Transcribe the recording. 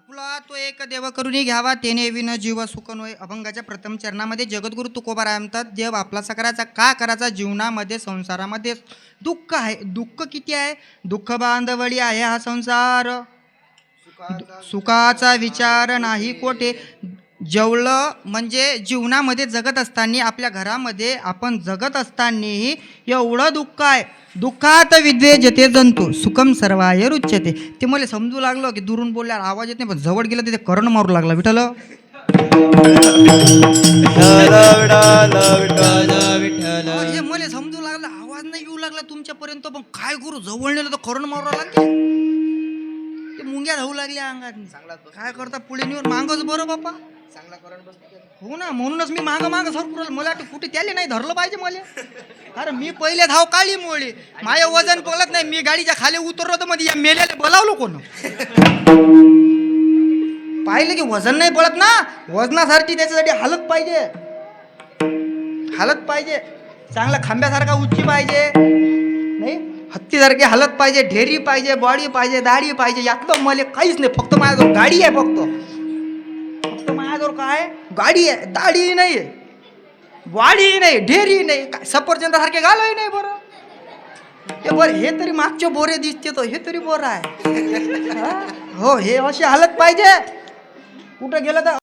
आपुला तो एक देव करुणी घ्यावा तेने विन जीव सुख नोय. अभंगाच्या प्रथम चरणामध्ये जगद्गुरु तुकोबाराय म्हणतात, देव आपलासा करायचा का करायचा. जीवनामध्ये संसारामध्ये दुःख आहे. दुःख किती आहे. दुःख बांधवडी आहे हा संसार. सुखाचा विचार नाही कोठे. जेवलं म्हणजे जीवनामध्ये जगत असताना आपल्या घरामध्ये आपण जगत असतानाही एवढं दुःख आहे. दुःखात विद्वेजते जंतू सुखम सर्वाय रुच्यते. ते मला समजू लागलं की दुरून बोलल्यावर आवाज येत नाही, पण जवळ गेलं तिथे करण मारू लागला. विठ्ठल हे मला समजू लागलं, आवाज नाही येऊ लागला तुमच्यापर्यंत, पण काय करू, जवळ नेलं तर करण मारू लागले. ते मुंग्या धावू लागल्या अंगात. काय करता पुढे नेऊन मागच बरं बापा. चांगला करण बसतो हो ना, म्हणूनच मी माग सरकुरल. मला कुठे त्याले नाही धरलं पाहिजे मला. अरे मी पहिले धाव काळी मोळी, माझं वजन पळत नाही. मी गाडीच्या खाली उतरलो तर मध्ये या मेल्याला बोलावलो कोण. पाहिलं की वजन नाही पळत ना. वजनासाठी त्याच्यासाठी हालत पाहिजे. हालत पाहिजे चांगला खांब्यासारखा उंची पाहिजे, नाही हत्तीसारखी हालत पाहिजे. ढेरी पाहिजे, बॉडी पाहिजे, दाढी पाहिजे. यातलं मला काहीच नाही. फक्त माझ्याजवळ गाडी आहे. फक्त माझ्याजवळ काय गाडी आहे, दाढी नाही, वाडी नाही, ढेरी नाही, काय सफरचंदासारखे घालही नाही. बरं हे बरं, हे तरी मागचे बोरे दिसते तो, हे तरी बरं आहे. हो, हे अशी हालत पाहिजे. कुठं गेलं तर